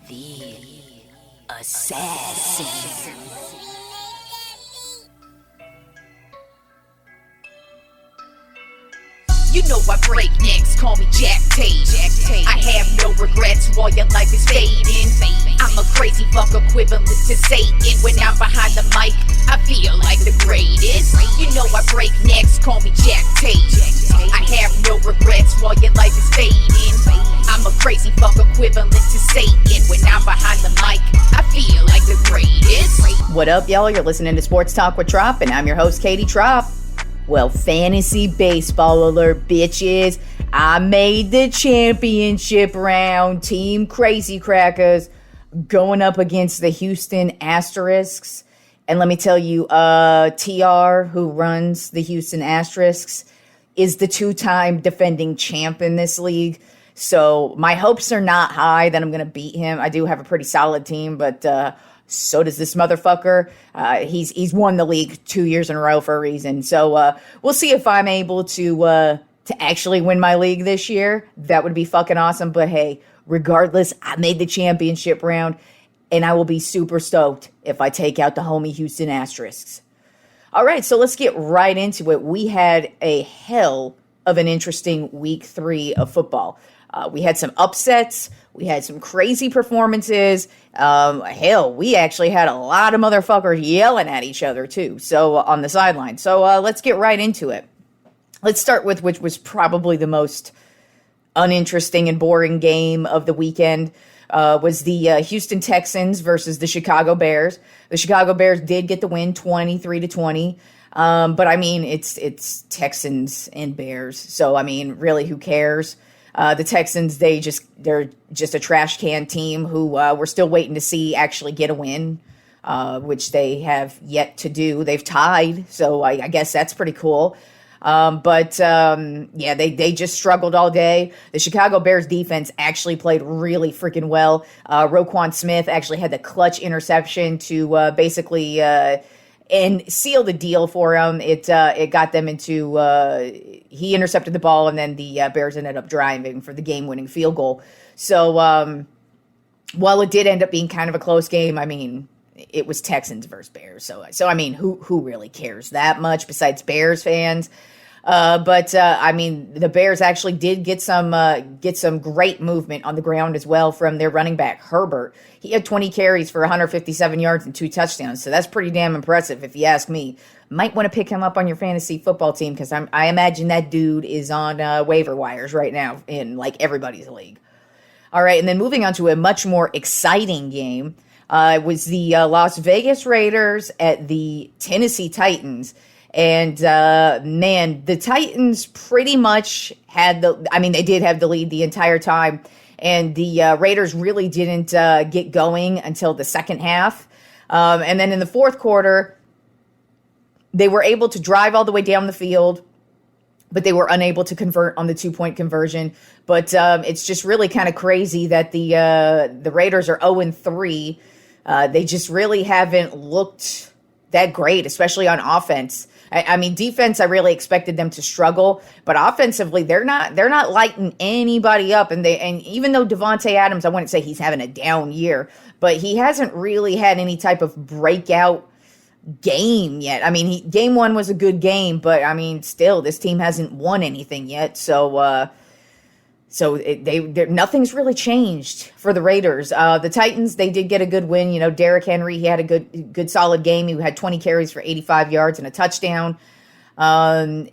The Assassin. You know I break necks, call me Jack Tate. I have no regrets while your life is fading. I'm a crazy fuck equivalent to Satan. When I'm behind the mic, I feel like the greatest. You know I break necks, call me Jack Tate. I have no regrets while your life is fading. I'm a crazy fuck equivalent to Satan. When I'm behind the mic, I feel like the greatest. What up, y'all? You're listening to Sports Talk with Tropp, and I'm your host, Katie Tropp. Well, fantasy baseball alert, bitches. I made the championship round. Team Crazy Crackers going up against the Houston Asterisks. And let me tell you, TR, who runs the Houston Asterisks, is the two-time defending champ in this league. So my hopes are not high that I'm going to beat him. I do have a pretty solid team, but so does this motherfucker. He's won the league 2 years in a row for a reason. So we'll see if I'm able to actually win my league this year. That would be fucking awesome. But hey, regardless, I made the championship round, and I will be super stoked if I take out the homie Houston Asterisks. All right, so let's get right into it. We had a hell of an interesting week 3 of football. We had some upsets. We had some crazy performances. Hell, we actually had a lot of motherfuckers yelling at each other, too, so on the sideline. So let's get right into it. Let's start with which was probably the most uninteresting and boring game of the weekend. Was the Houston Texans versus the Chicago Bears. The Chicago Bears did get the win 23-20. But, I mean, it's Texans and Bears. So, I mean, really, who cares? The Texans, they're just a trash can team who we're still waiting to see actually get a win, which they have yet to do. They've tied, so I guess that's pretty cool. But they just struggled all day. The Chicago Bears defense actually played really freaking well. Roquan Smith actually had the clutch interception to basically and seal the deal for him. It got them into he intercepted the ball, and then the Bears ended up driving for the game-winning field goal. So while it did end up being kind of a close game, I mean, it was Texans versus Bears. So I mean, who really cares that much besides Bears fans? But I mean, the Bears actually did get some great movement on the ground as well from their running back, Herbert. He had 20 carries for 157 yards and 2 touchdowns, so that's pretty damn impressive if you ask me. Might want to pick him up on your fantasy football team because I imagine that dude is on waiver wires right now in like everybody's league. All right, and then moving on to a much more exciting game was the Las Vegas Raiders at the Tennessee Titans. And, man, the Titans pretty much they did have the lead the entire time. And the Raiders really didn't get going until the second half. And then in the fourth quarter, they were able to drive all the way down the field, but they were unable to convert on the 2-point conversion. But it's just really kind of crazy that the Raiders are 0-3. They just really haven't looked that great, especially on offense. I mean, defense, I really expected them to struggle, but offensively, they're not lighting anybody up. And even though Davante Adams, I wouldn't say he's having a down year, but he hasn't really had any type of breakout game yet. I mean, game 1 was a good game, but I mean, still, this team hasn't won anything yet. So nothing's really changed for the Raiders. The Titans, they did get a good win. You know, Derrick Henry, he had a good solid game. He had 20 carries for 85 yards and a touchdown. While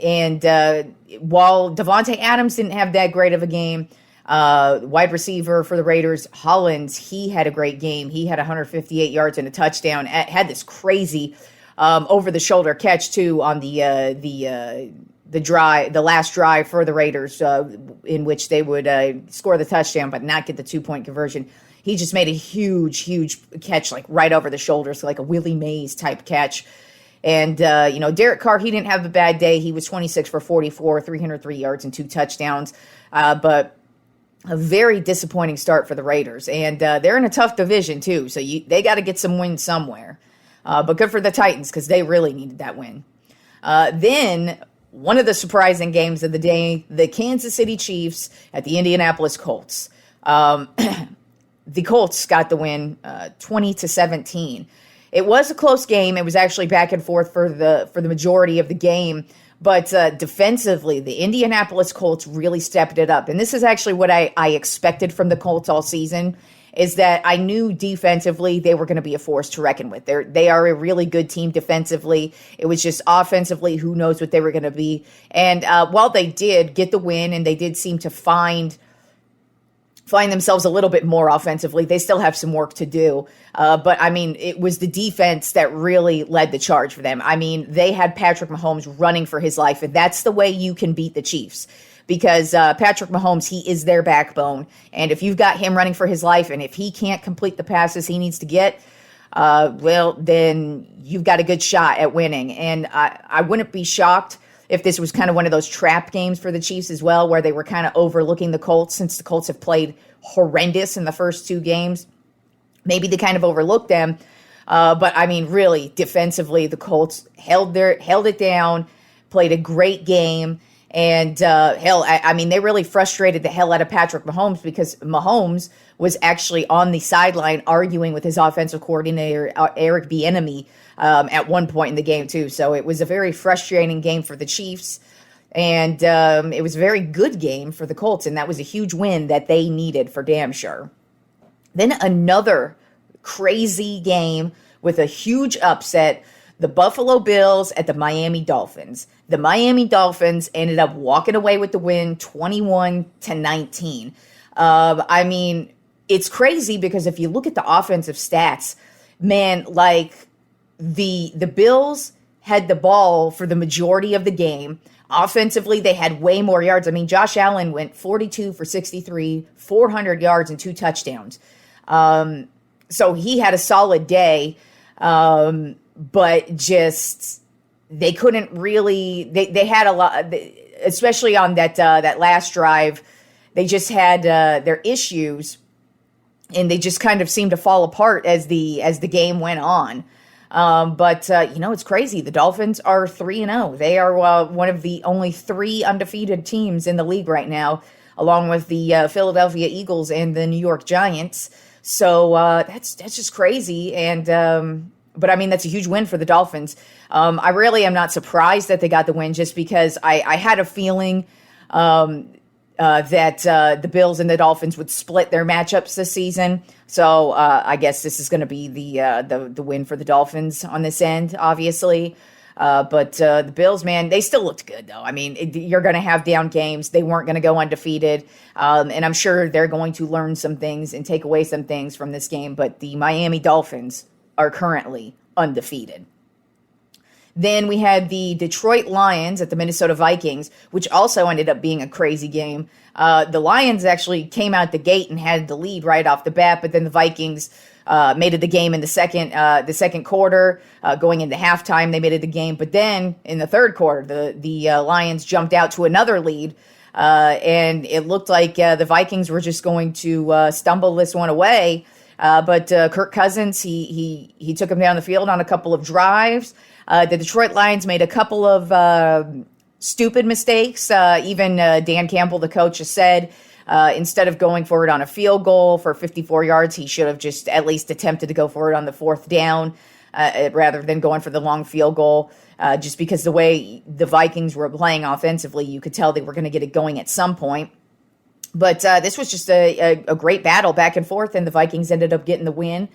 Davante Adams didn't have that great of a game, wide receiver for the Raiders, Hollins, he had a great game. He had 158 yards and a touchdown. Had this crazy over-the-shoulder catch, too, on the last drive for the Raiders, in which they would score the touchdown but not get the 2-point conversion. He just made a huge catch, like right over the shoulder, so like a Willie Mays type catch. And, Derek Carr, he didn't have a bad day. He was 26 for 44, 303 yards and 2 touchdowns. But a very disappointing start for the Raiders. And they're in a tough division, too, so they got to get some wins somewhere. But good for the Titans because they really needed that win. Then one of the surprising games of the day, the Kansas City Chiefs at the Indianapolis Colts. the Colts got the win 20-17. It was a close game. It was actually back and forth for the majority of the game. But defensively, the Indianapolis Colts really stepped it up. And this is actually what I expected from the Colts all season, is that I knew defensively they were going to be a force to reckon with. They are a really good team defensively. It was just offensively, who knows what they were going to be. And while they did get the win and they did seem to find themselves a little bit more offensively, they still have some work to do. But, I mean, it was the defense that really led the charge for them. I mean, they had Patrick Mahomes running for his life, and that's the way you can beat the Chiefs. Because Patrick Mahomes, he is their backbone. And if you've got him running for his life, and if he can't complete the passes he needs to get, well, then you've got a good shot at winning. And I wouldn't be shocked if this was kind of one of those trap games for the Chiefs as well, where they were kind of overlooking the Colts, since the Colts have played horrendous in the first two games. Maybe they kind of overlooked them. But, I mean, really, defensively, the Colts held it down, played a great game. And, I mean, they really frustrated the hell out of Patrick Mahomes, because Mahomes was actually on the sideline arguing with his offensive coordinator, Eric Bieniemy, at one point in the game, too. So it was a very frustrating game for the Chiefs. And it was a very good game for the Colts, and that was a huge win that they needed for damn sure. Then another crazy game with a huge upset, the Buffalo Bills at the Miami Dolphins. The Miami Dolphins ended up walking away with the win 21-19. I mean, it's crazy because if you look at the offensive stats, man, like the Bills had the ball for the majority of the game. Offensively, they had way more yards. I mean, Josh Allen went 42 for 63, 400 yards and 2 touchdowns. So he had a solid day, but just they couldn't really. They had a lot, especially on that last drive. They just had their issues, and they just kind of seemed to fall apart as the game went on. But it's crazy. The Dolphins are 3-0. They are one of the only 3 undefeated teams in the league right now, along with the Philadelphia Eagles and the New York Giants. So that's just crazy. And but I mean, that's a huge win for the Dolphins. I really am not surprised that they got the win, just because I had a feeling that the Bills and the Dolphins would split their matchups this season. So I guess this is going to be the win for the Dolphins on this end, obviously. But the Bills, man, they still looked good, though. I mean, you're going to have down games. They weren't going to go undefeated. And I'm sure they're going to learn some things and take away some things from this game. But the Miami Dolphins are currently undefeated. Then we had the Detroit Lions at the Minnesota Vikings, which also ended up being a crazy game. The Lions actually came out the gate and had the lead right off the bat, but then the Vikings made it the game in the second quarter. Going into halftime, they made it the game. But then in the third quarter, the Lions jumped out to another lead, and it looked like the Vikings were just going to stumble this one away. But Kirk Cousins, he took him down the field on a couple of drives. The Detroit Lions made a couple of stupid mistakes. Even Dan Campbell, the coach, has said instead of going for it on a field goal for 54 yards, he should have just at least attempted to go for it on the 4th down rather than going for the long field goal. Just because the way the Vikings were playing offensively, you could tell they were going to get it going at some point. But this was just a great battle back and forth, and the Vikings ended up getting the win.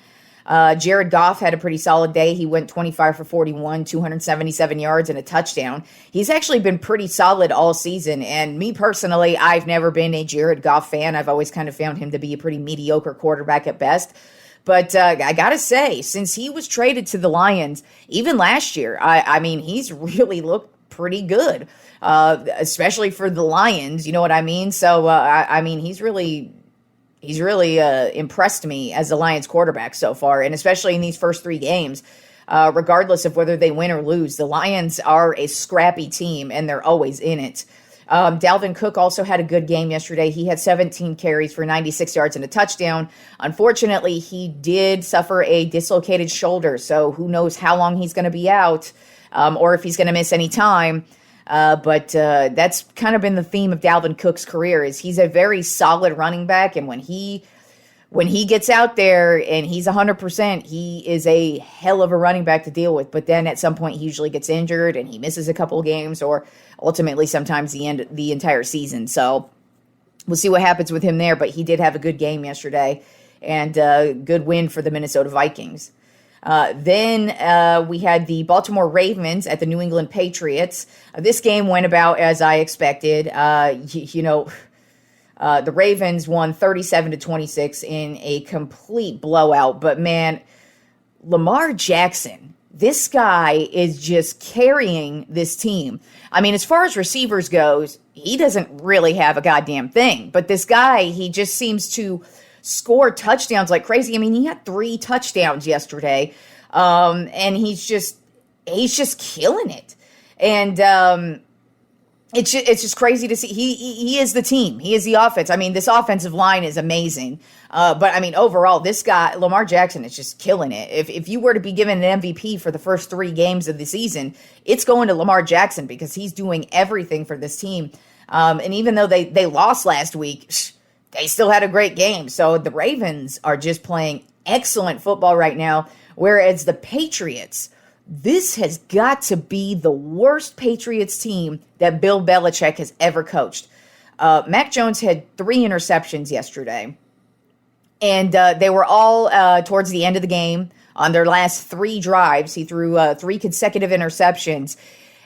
Jared Goff had a pretty solid day. He went 25 for 41, 277 yards and a touchdown. He's actually been pretty solid all season. And me personally, I've never been a Jared Goff fan. I've always kind of found him to be a pretty mediocre quarterback at best. But I got to say, since he was traded to the Lions, even last year, I mean, he's really looked pretty good, especially for the Lions. You know what I mean? So, I mean, he's really impressed me as the Lions quarterback so far, and especially in these first 3 games. Regardless of whether they win or lose, the Lions are a scrappy team, and they're always in it. Dalvin Cook also had a good game yesterday. He had 17 carries for 96 yards and a touchdown. Unfortunately, he did suffer a dislocated shoulder, so who knows how long he's going to be out, or if he's going to miss any time. But that's kind of been the theme of Dalvin Cook's career, is he's a very solid running back, and when he when he gets out there and he's 100%, he is a hell of a running back to deal with. But then at some point, he usually gets injured and he misses a couple of games, or ultimately sometimes the entire season. So we'll see what happens with him there. But he did have a good game yesterday, and a good win for the Minnesota Vikings. Then we had the Baltimore Ravens at the New England Patriots. This game went about as I expected. The Ravens won 37-26 in a complete blowout. But man, Lamar Jackson, this guy is just carrying this team. I mean, as far as receivers goes, he doesn't really have a goddamn thing. But this guy, he just seems to score touchdowns like crazy. I mean, he had 3 touchdowns yesterday, and he's just killing it. And it's just crazy to see. He is the team. He is the offense. I mean, this offensive line is amazing. But I mean, overall, this guy, Lamar Jackson, is just killing it. If you were to be given an MVP for the first 3 games of the season, it's going to Lamar Jackson because he's doing everything for this team. And even though they lost last week, they still had a great game. So the Ravens are just playing excellent football right now, whereas the Patriots, this has got to be the worst Patriots team that Bill Belichick has ever coached. Mac Jones had 3 interceptions yesterday, and they were all towards the end of the game. On their last 3 drives, he threw 3 consecutive interceptions,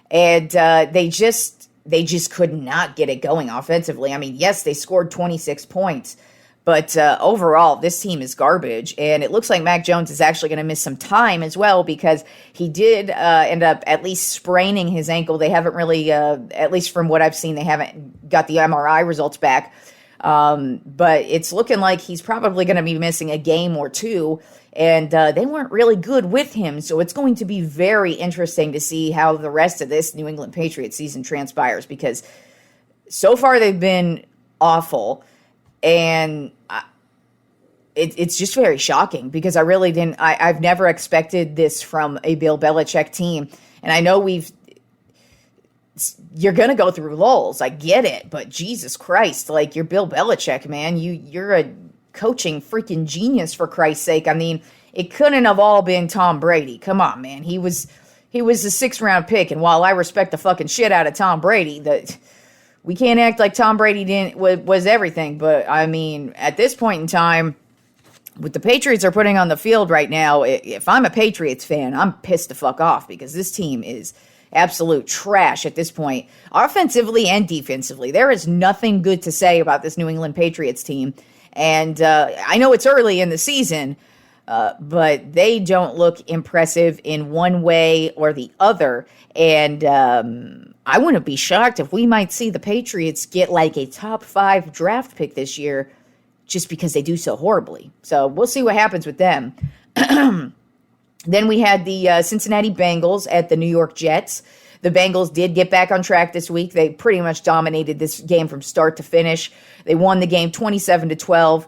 and they just could not get it going offensively. I mean, yes, they scored 26 points, but overall, this team is garbage. And it looks like Mac Jones is actually going to miss some time as well, because he did end up at least spraining his ankle. They haven't really, at least from what I've seen, they haven't got the MRI results back. But it's looking like he's probably going to be missing a game or 2. And they weren't really good with him. So it's going to be very interesting to see how the rest of this New England Patriots season transpires, because so far they've been awful. And it's just very shocking, because I really didn't, I've never expected this from a Bill Belichick team. And I know you're going to go through lulls. I get it. But Jesus Christ, like, you're Bill Belichick, man. You're a coaching freaking genius, for Christ's sake. I mean, it couldn't have all been Tom Brady. Come on, man. He was a 6th round pick. And while I respect the fucking shit out of Tom Brady, we can't act like Tom Brady was everything. But I mean, at this point in time, what the Patriots are putting on the field right now, if I'm a Patriots fan, I'm pissed the fuck off, because this team is absolute trash at this point, offensively and defensively. There is nothing good to say about this New England Patriots team. And I know it's early in the season, but they don't look impressive in one way or the other. And I wouldn't be shocked if we might see the Patriots get like a top 5 draft pick this year, just because they do so horribly. So we'll see what happens with them. Then we had the Cincinnati Bengals at the New York Jets. The Bengals did get back on track this week. They pretty much dominated this game from start to finish. They won the game 27-12.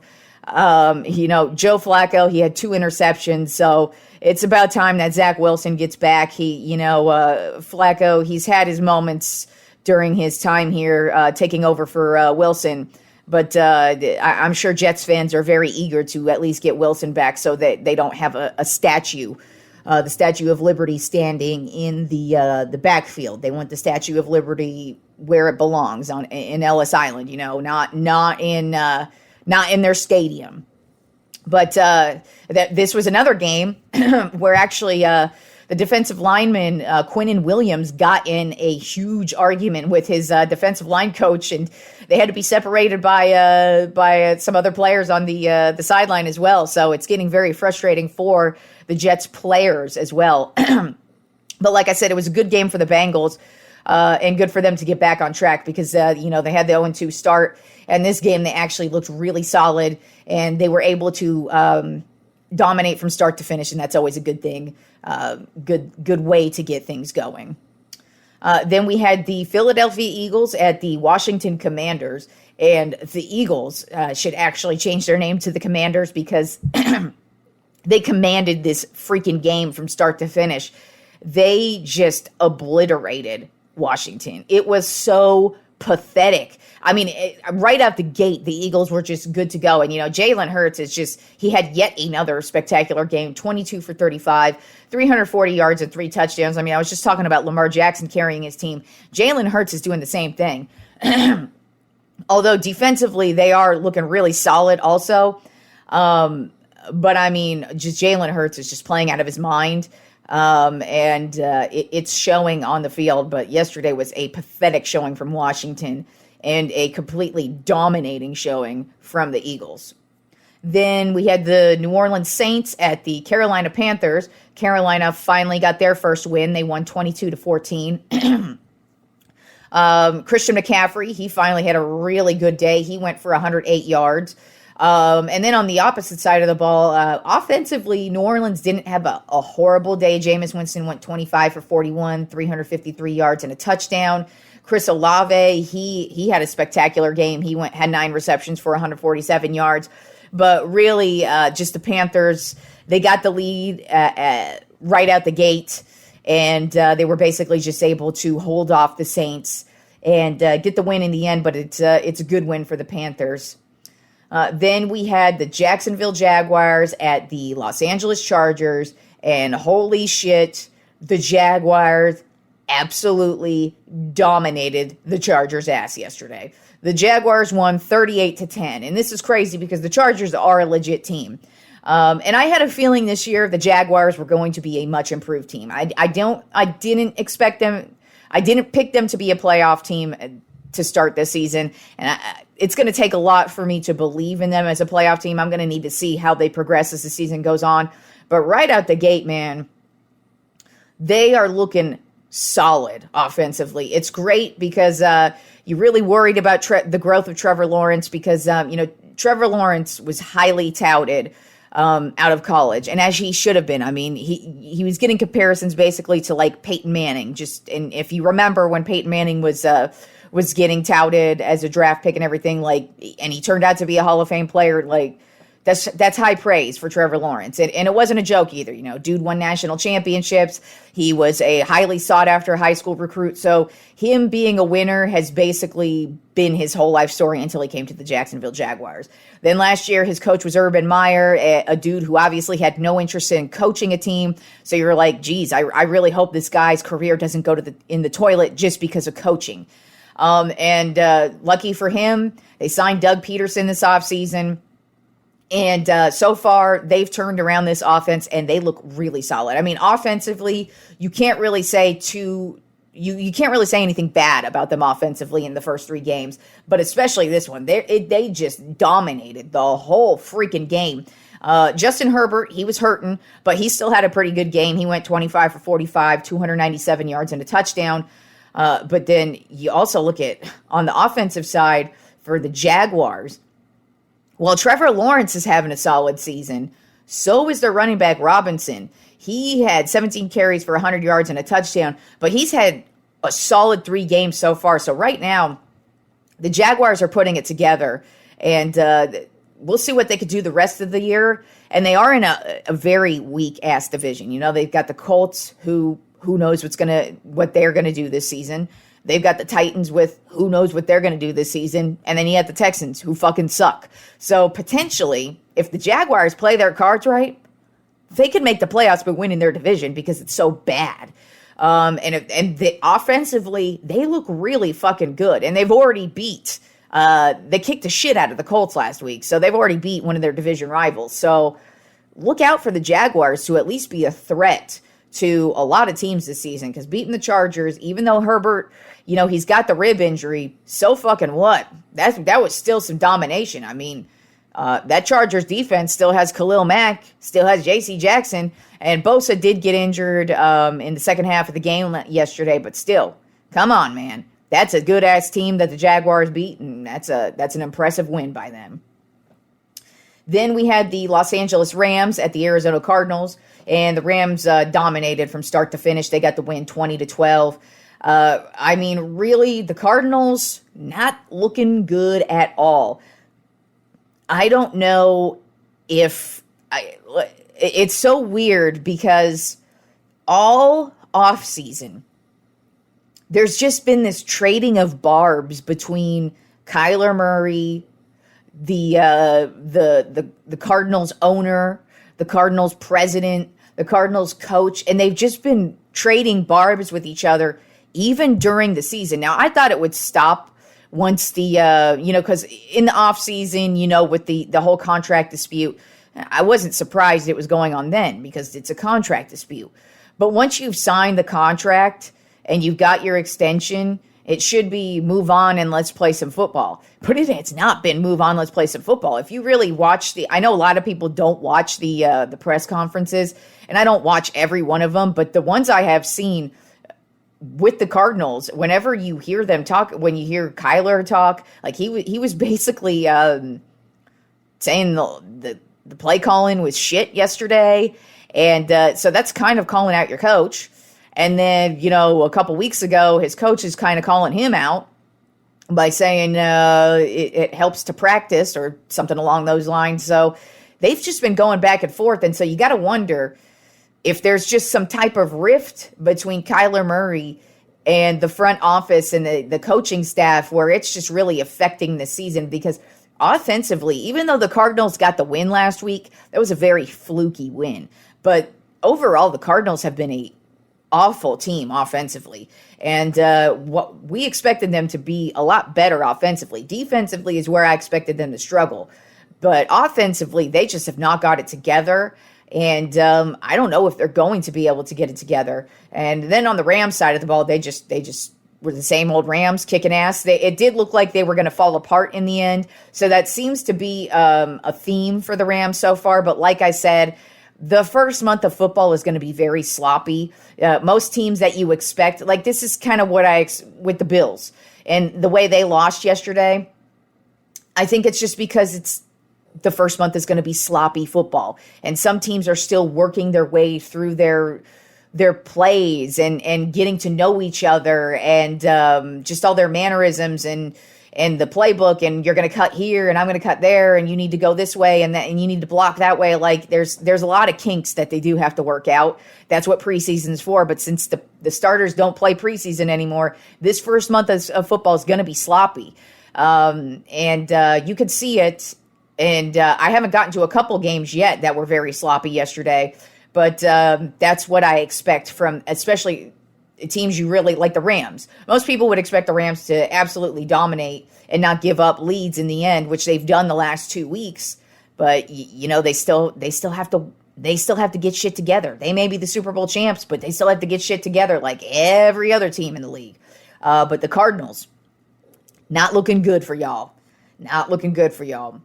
Joe Flacco, he had 2 interceptions. So it's about time that Zach Wilson gets back. Flacco, he's had his moments during his time here taking over for Wilson. But I'm sure Jets fans are very eager to at least get Wilson back, so that they don't have a statue, the Statue of Liberty, standing in the backfield. They want the Statue of Liberty where it belongs, in Ellis Island. Not in their stadium. But this was another game where actually the defensive lineman, Quinnen Williams, got in a huge argument with his defensive line coach, and they had to be separated by some other players on the sideline as well. So it's getting very frustrating for the Jets players as well. But like I said, it was a good game for the Bengals, and good for them to get back on track, because they had the 0-2 start, and this game they actually looked really solid, and they were able to dominate from start to finish, and that's always a good thing. Good way to get things going. Then we had the Philadelphia Eagles at the Washington Commanders, and the Eagles should actually change their name to the Commanders, because they commanded this freaking game from start to finish. They just obliterated Washington. It was so pathetic. I mean, right out the gate, the Eagles were just good to go. And, Jalen Hurts he had yet another spectacular game, 22 for 35, 340 yards and 3 touchdowns. I mean, I was just talking about Lamar Jackson carrying his team. Jalen Hurts is doing the same thing. Although defensively, they are looking really solid also. But I mean, just Jalen Hurts is just playing out of his mind. It's showing on the field. But yesterday was a pathetic showing from Washington and a completely dominating showing from the Eagles. Then we had the New Orleans Saints at the Carolina Panthers. Carolina finally got their first win. They won 22-14. Christian McCaffrey, he finally had a really good day. He went for 108 yards. And then on the opposite side of the ball, offensively, New Orleans didn't have a horrible day. Jameis Winston went 25 for 41, 353 yards and a touchdown. Chris Olave, he had a spectacular game. He had 9 receptions for 147 yards. But really, just the Panthers, they got the lead right out the gate. And they were basically just able to hold off the Saints and get the win in the end. But it's a good win for the Panthers. Then we had the Jacksonville Jaguars at the Los Angeles Chargers. And holy shit, the Jaguars absolutely dominated the Chargers' ass yesterday. The Jaguars won 38-10. And this is crazy because the Chargers are a legit team. And I had a feeling this year the Jaguars were going to be a much improved team. I didn't expect them. I didn't pick them to be a playoff team to start this season. And it's going to take a lot for me to believe in them as a playoff team. I'm going to need to see how they progress as the season goes on. But right out the gate, man, they are looking solid offensively. It's great because you're really worried about the growth of Trevor Lawrence because, Trevor Lawrence was highly touted out of college, and as he should have been. I mean, he was getting comparisons basically to like Peyton Manning. And if you remember when Peyton Manning was getting touted as a draft pick and everything, and he turned out to be a Hall of Fame player, that's high praise for Trevor Lawrence. And it wasn't a joke either. Dude won national championships. He was a highly sought after high school recruit. So him being a winner has basically been his whole life story until he came to the Jacksonville Jaguars. Then last year, his coach was Urban Meyer, a dude who obviously had no interest in coaching a team. So you're like, geez, I really hope this guy's career doesn't go in the toilet just because of coaching. Lucky for him, they signed Doug Peterson this offseason. And so far, they've turned around this offense, and they look really solid. I mean, offensively, you can't really say you can't really say anything bad about them offensively in the first 3 games, but especially this one, they just dominated the whole freaking game. Justin Herbert, he was hurting, but he still had a pretty good game. He went 25 for 45, 297 yards and a touchdown. But then you also look at on the offensive side for the Jaguars. Well, Trevor Lawrence is having a solid season. So is their running back Robinson. He had 17 carries for 100 yards and a touchdown, but he's had a solid 3 games so far. So right now, the Jaguars are putting it together, and we'll see what they could do the rest of the year. And they are in a very weak-ass division. They've got the Colts, who knows what they're going to do this season. They've got the Titans with who knows what they're going to do this season. And then you have the Texans who fucking suck. So potentially, if the Jaguars play their cards right, they could make the playoffs but win in their division because it's so bad. Offensively, they look really fucking good. And they've already they kicked the shit out of the Colts last week. So they've already beat one of their division rivals. So look out for the Jaguars to at least be a threat to a lot of teams this season, because beating the Chargers, even though Herbert, he's got the rib injury, so fucking what? That was still some domination. I mean, that Chargers defense still has Khalil Mack, still has J.C. Jackson, and Bosa did get injured in the second half of the game yesterday, but still, come on, man. That's a good-ass team that the Jaguars beat, and that's an impressive win by them. Then we had the Los Angeles Rams at the Arizona Cardinals, and the Rams dominated from start to finish. They got the win 20-12. I mean, really, the Cardinals not looking good at all. I don't know if it's so weird because all offseason, there's just been this trading of barbs between Kyler Murray, the Cardinals owner, the Cardinals president, the Cardinals coach, and they've just been trading barbs with each other even during the season. Now, I thought it would stop once because in the offseason, with the whole contract dispute, I wasn't surprised it was going on then because it's a contract dispute. But once you've signed the contract and you've got your extension, it should be move on and let's play some football. But it's not been move on, let's play some football. If you really watch I know a lot of people don't watch the press conferences, and I don't watch every one of them, but the ones I have seen with the Cardinals, whenever you hear them talk, when you hear Kyler talk, like he was basically saying the play calling was shit yesterday, and so that's kind of calling out your coach. And then, a couple weeks ago, his coach is kind of calling him out by saying it helps to practice or something along those lines. So they've just been going back and forth. And so you got to wonder if there's just some type of rift between Kyler Murray and the front office and the coaching staff where it's just really affecting the season. Because offensively, even though the Cardinals got the win last week, that was a very fluky win. But overall, the Cardinals have been a awful team offensively, and what we expected them to be a lot better offensively. Defensively is where I expected them to struggle, but offensively they just have not got it together, and I don't know if they're going to be able to get it together. And then on the Rams side of the ball, they just were the same old Rams kicking ass. It did look like they were going to fall apart in the end, so that seems to be a theme for the Rams so far. But like I said, the first month of football is going to be very sloppy. Most teams that you expect, like this is kind of what with the Bills and the way they lost yesterday. I think it's just because it's the first month is going to be sloppy football, and some teams are still working their way through their plays and getting to know each other and just all their mannerisms and the playbook, and you're going to cut here and I'm going to cut there and you need to go this way and you need to block that way. Like there's a lot of kinks that they do have to work out. That's what preseason's for. But since the starters don't play preseason anymore, this first month of football is going to be sloppy. You could see it. And I haven't gotten to a couple games yet that were very sloppy yesterday, but that's what I expect from especially teams you really like, the Rams. Most people would expect the Rams to absolutely dominate and not give up leads in the end, which they've done the last 2 weeks. But they still have to get shit together. They may be the Super Bowl champs, but they still have to get shit together like every other team in the league. But the Cardinals, not looking good for y'all. Not looking good for y'all.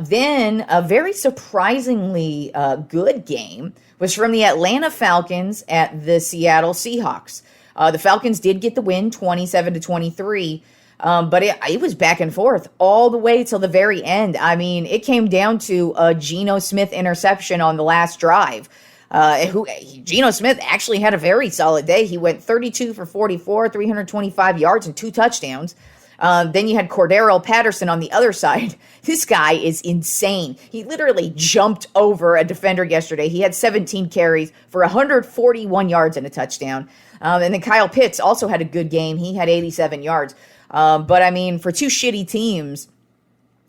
Then a very surprisingly good game was from the Atlanta Falcons at the Seattle Seahawks. The Falcons did get the win, 27-23, but it was back and forth all the way till the very end. I mean, it came down to a Geno Smith interception on the last drive. Geno Smith actually had a very solid day. He went 32 for 44, 325 yards and 2 touchdowns. Then you had Cordero Patterson on the other side. This guy is insane. He literally jumped over a defender yesterday. He had 17 carries for 141 yards and a touchdown. And then Kyle Pitts also had a good game. He had 87 yards. But I mean, for two shitty teams,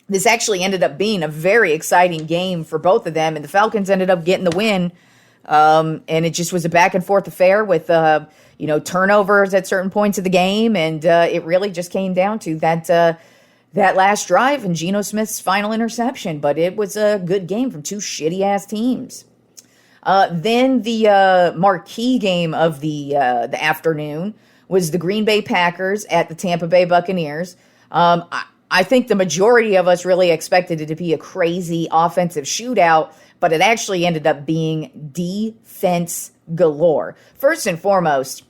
this actually ended up being a very exciting game for both of them. And the Falcons ended up getting the win. And it just was a back and forth affair with, turnovers at certain points of the game. And it really just came down to that last drive and Geno Smith's final interception. But it was a good game from two shitty-ass teams. Then the marquee game of the afternoon was the Green Bay Packers at the Tampa Bay Buccaneers. I think the majority of us really expected it to be a crazy offensive shootout, but it actually ended up being defense galore. First and foremost,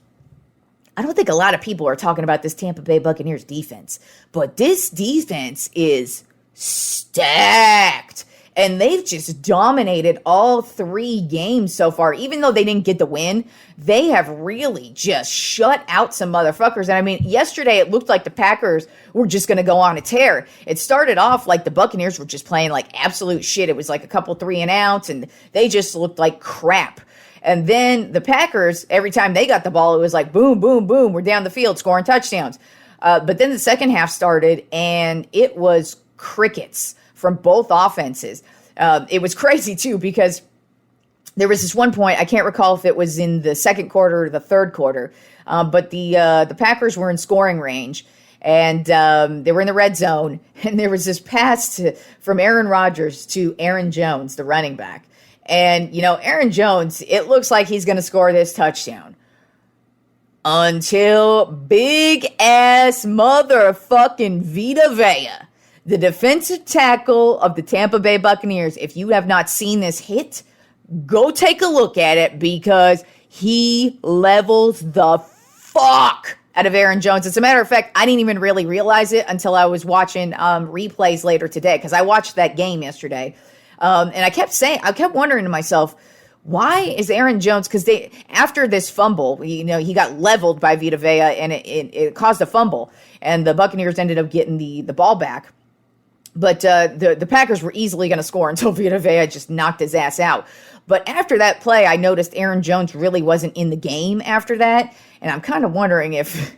I don't think a lot of people are talking about this Tampa Bay Buccaneers defense, but this defense is stacked. And they've just dominated all 3 games so far. Even though they didn't get the win, they have really just shut out some motherfuckers. And I mean, yesterday it looked like the Packers were just going to go on a tear. It started off like the Buccaneers were just playing like absolute shit. It was like a couple 3-and-outs, and they just looked like crap. And then the Packers, every time they got the ball, it was like boom, boom, boom, we're down the field scoring touchdowns. But then the second half started, and it was crickets from both offenses. It was crazy, too, because there was this one point, I can't recall if it was in the second quarter or the third quarter, but the Packers were in scoring range, and they were in the red zone, and there was this pass from Aaron Rodgers to Aaron Jones, the running back. And, Aaron Jones, it looks like he's going to score this touchdown. Until big-ass motherfucking Vita Vea, the defensive tackle of the Tampa Bay Buccaneers, if you have not seen this hit, go take a look at it because he levels the fuck out of Aaron Jones. As a matter of fact, I didn't even really realize it until I was watching replays later today because I watched that game yesterday. And I kept wondering to myself, why is Aaron Jones, because after this fumble, he got leveled by Vita Vea and it caused a fumble and the Buccaneers ended up getting the ball back. But the Packers were easily going to score until Vita Vea just knocked his ass out. But after that play, I noticed Aaron Jones really wasn't in the game after that. And I'm kind of wondering if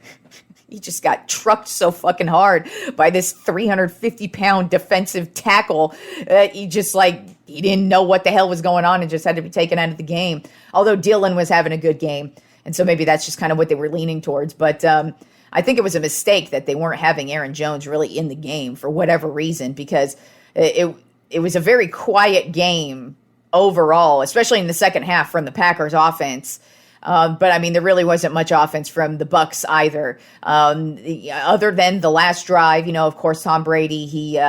he just got trucked so fucking hard by this 350-pound defensive tackle that he didn't know what the hell was going on and just had to be taken out of the game. Although Dillon was having a good game. And so maybe that's just kind of what they were leaning towards. But I think it was a mistake that they weren't having Aaron Jones really in the game for whatever reason, because it was a very quiet game overall, especially in the second half from the Packers offense. But I mean, there really wasn't much offense from the Bucs either. Other than the last drive, of course, Tom Brady, he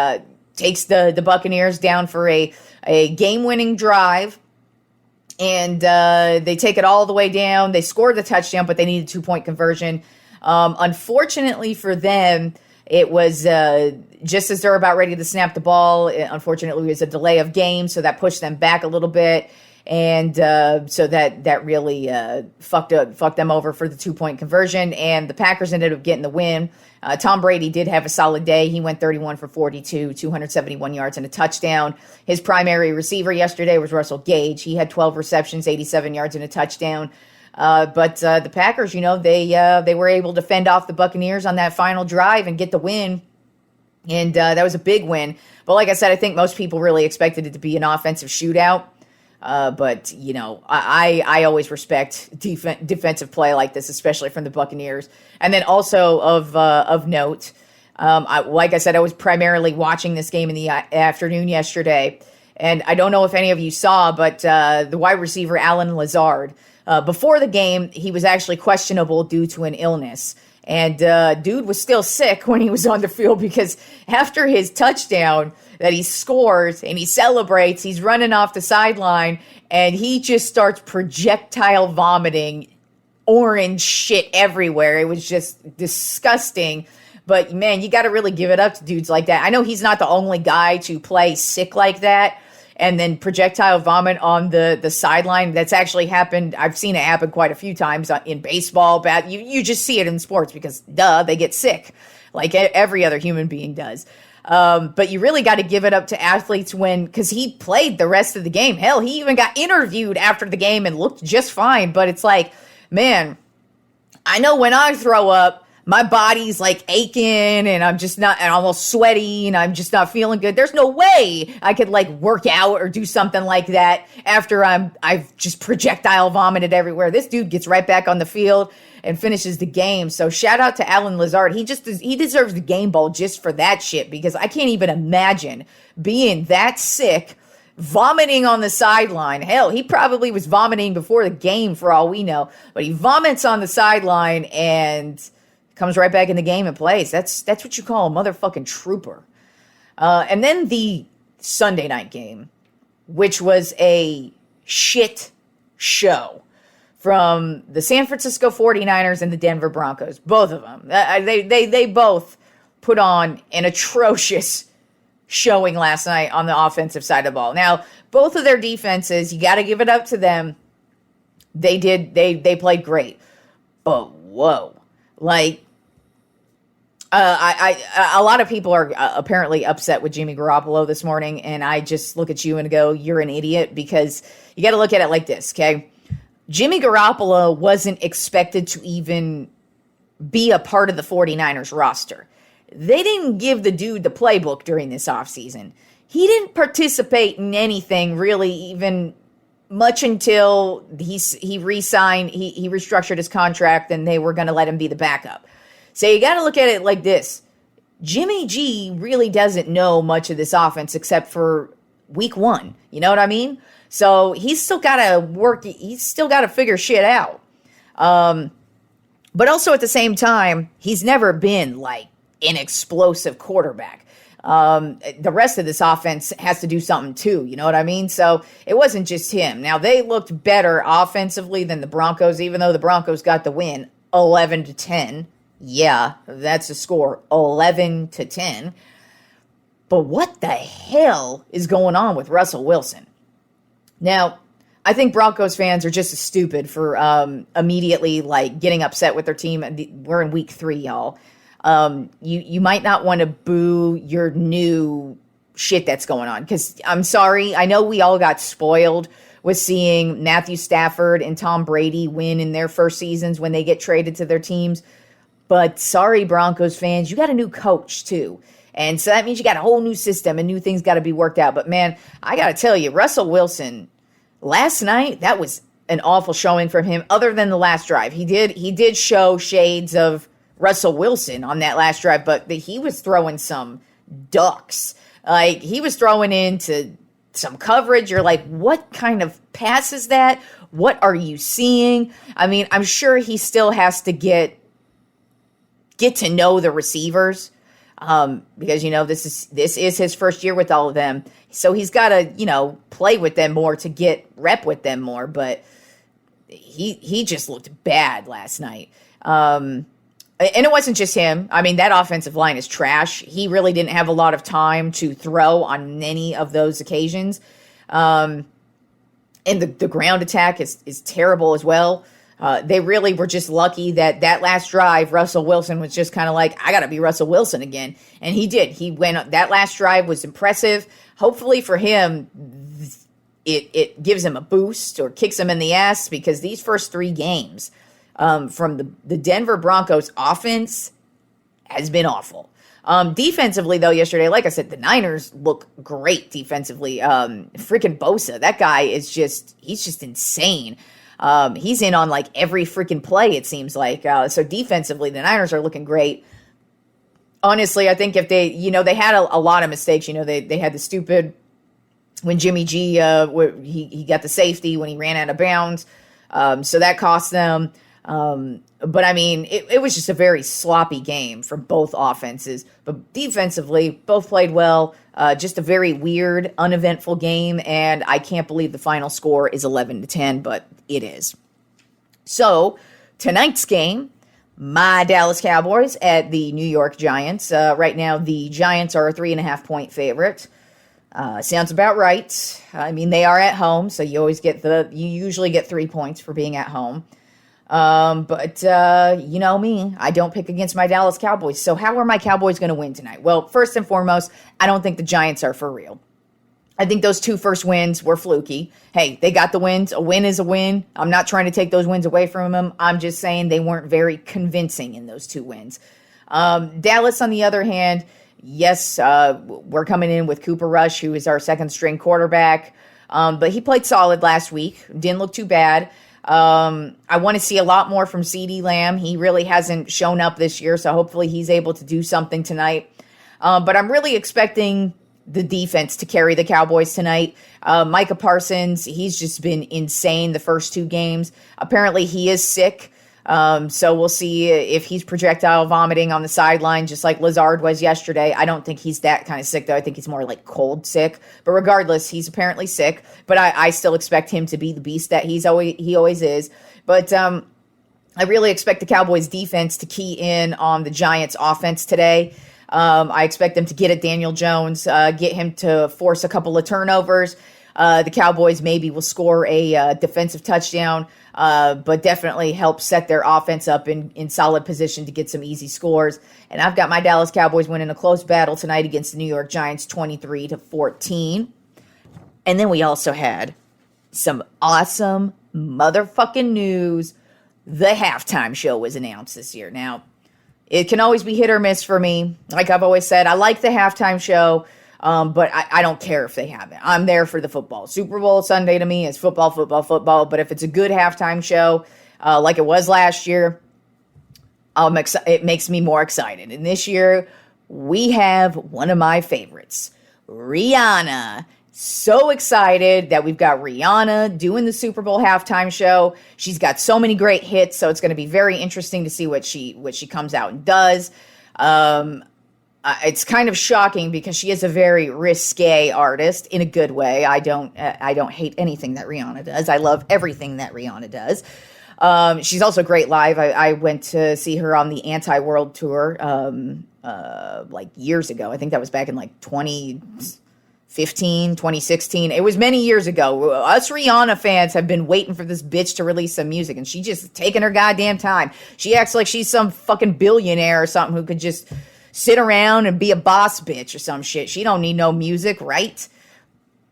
takes the Buccaneers down for a game-winning drive. And they take it all the way down. They scored the touchdown, but they needed a 2-point conversion. Unfortunately for them, it was just as they're about ready to snap the ball. Unfortunately, it was a delay of game, so that pushed them back a little bit. And so that really fucked them over for the 2-point conversion. And the Packers ended up getting the win. Tom Brady did have a solid day. He went 31 for 42, 271 yards and a touchdown. His primary receiver yesterday was Russell Gage. He had 12 receptions, 87 yards and a touchdown. But the Packers, they were able to fend off the Buccaneers on that final drive and get the win. And that was a big win. But like I said, I think most people really expected it to be an offensive shootout. But I always respect defensive play like this, especially from the Buccaneers. And then also of note, like I said, I was primarily watching this game in the afternoon yesterday. And I don't know if any of you saw, but the wide receiver, Allen Lazard, before the game, he was actually questionable due to an illness. And dude was still sick when he was on the field because after his touchdown that he scores and he celebrates, he's running off the sideline and he just starts projectile vomiting orange shit everywhere. It was just disgusting. But man, you got to really give it up to dudes like that. I know he's not the only guy to play sick like that and then projectile vomit on the sideline. That's actually happened. I've seen it happen quite a few times in baseball. You just see it in sports because, they get sick like every other human being does. But you really got to give it up to athletes because he played the rest of the game. Hell, he even got interviewed after the game and looked just fine. But it's like, man, I know when I throw up, my body's like aching and I'm almost sweaty and I'm just not feeling good. There's no way I could work out or do something like that after I've just projectile vomited everywhere. This dude gets right back on the field and finishes the game. So shout out to Allen Lazard. He deserves the game ball just for that shit because I can't even imagine being that sick, vomiting on the sideline. Hell, he probably was vomiting before the game for all we know, but he vomits on the sideline and comes right back in the game and plays. That's what you call a motherfucking trooper. And then the Sunday night game, which was a shit show from the San Francisco 49ers and the Denver Broncos. Both of them. They both put on an atrocious showing last night on the offensive side of the ball. Now, both of their defenses, you got to give it up to them. They played great. But whoa. A lot of people are apparently upset with Jimmy Garoppolo this morning, and I just look at you and go, you're an idiot, because you got to look at it like this, okay? Jimmy Garoppolo wasn't expected to even be a part of the 49ers roster. They didn't give the dude the playbook during this offseason. He didn't participate in anything really even much until he re-signed, he restructured his contract, and they were going to let him be the backup. So you got to look at it like this. Jimmy G really doesn't know much of this offense except for week 1. You know what I mean? So he's still got to work. He's still got to figure shit out. But also at the same time, he's never been like an explosive quarterback. The rest of this offense has to do something too. You know what I mean? So it wasn't just him. Now they looked better offensively than the Broncos, even though the Broncos got the win 11-10. Yeah, that's a score, 11-10. But what the hell is going on with Russell Wilson? Now, I think Broncos fans are just as stupid for immediately like getting upset with their team. We're in week 3, y'all. You might not want to boo your new shit that's going on. Because I'm sorry, I know we all got spoiled with seeing Matthew Stafford and Tom Brady win in their first seasons when they get traded to their teams. But sorry, Broncos fans, you got a new coach too. And so that means you got a whole new system and new things got to be worked out. But man, I got to tell you, Russell Wilson, last night, that was an awful showing from him other than the last drive. He did show shades of Russell Wilson on that last drive, but he was throwing some ducks. Like, he was throwing into some coverage. You're like, what kind of pass is that? What are you seeing? I mean, I'm sure he still has to get to know the receivers because, you know, this is his first year with all of them. So he's got to, you know, play with them more to get rep with them more. But he just looked bad last night. And it wasn't just him. I mean, that offensive line is trash. He really didn't have a lot of time to throw on many of those occasions. And the ground attack is terrible as well. They really were just lucky that last drive, Russell Wilson was just kind of like, I got to be Russell Wilson again. And he did. That last drive was impressive. Hopefully for him, it gives him a boost or kicks him in the ass, because these first 3 games from the Denver Broncos offense has been awful. Defensively, though, yesterday, like I said, the Niners look great defensively. Freaking Bosa, that guy he's just insane. He's in on like every freaking play, it seems like. So defensively, the Niners are looking great. Honestly, I think if they had a lot of mistakes. You know, they had the stupid, when Jimmy G, he got the safety when he ran out of bounds. So that cost them. But I mean, it was just a very sloppy game for both offenses. But defensively, both played well. Just a very weird, uneventful game. And I can't believe the final score is 11-10, but it is. So tonight's game, my Dallas Cowboys at the New York Giants. Right now, the Giants are a 3.5-point favorite. Sounds about right. I mean, they are at home, so you usually get 3 points for being at home. But you know me, I don't pick against my Dallas Cowboys. So how are my Cowboys going to win tonight? Well, first and foremost, I don't think the Giants are for real. I think those 2 first wins were fluky. Hey, they got the wins. A win is a win. I'm not trying to take those wins away from them. I'm just saying they weren't very convincing in those 2 wins. Dallas, on the other hand, yes, we're coming in with Cooper Rush, who is our second-string quarterback. But he played solid last week. Didn't look too bad. I want to see a lot more from CeeDee Lamb. He really hasn't shown up this year, so hopefully he's able to do something tonight. But I'm really expecting the defense to carry the Cowboys tonight. Micah Parsons, he's just been insane the first 2 games. Apparently he is sick. So we'll see if he's projectile vomiting on the sideline, just like Lazard was yesterday. I don't think he's that kind of sick, though. I think he's more like cold sick. But regardless, he's apparently sick. But I still expect him to be the beast that he always is. But I really expect the Cowboys defense to key in on the Giants offense today. I expect them to get at Daniel Jones, get him to force a couple of turnovers. The Cowboys maybe will score a defensive touchdown, but definitely help set their offense up in solid position to get some easy scores. And I've got my Dallas Cowboys winning a close battle tonight against the New York Giants 23-14. And then we also had some awesome motherfucking news. The halftime show was announced this year. Now, it can always be hit or miss for me. Like I've always said, I like the halftime show, but I don't care if they have it. I'm there for the football. Super Bowl Sunday to me is football, football, football. But if it's a good halftime show, like it was last year, it makes me more excited. And this year, we have one of my favorites, Rihanna. So excited that we've got Rihanna doing the Super Bowl halftime show. She's got so many great hits, so it's going to be very interesting to see what she comes out and does. It's kind of shocking because she is a very risque artist in a good way. I don't hate anything that Rihanna does. I love everything that Rihanna does. She's also great live. I went to see her on the Anti-World Tour like years ago. I think that was back in like 2015, 2016. It was many years ago. Us Rihanna fans have been waiting for this bitch to release some music, and she just taking her goddamn time. She acts like she's some fucking billionaire or something who could just sit around and be a boss bitch or some shit. She don't need no music, right?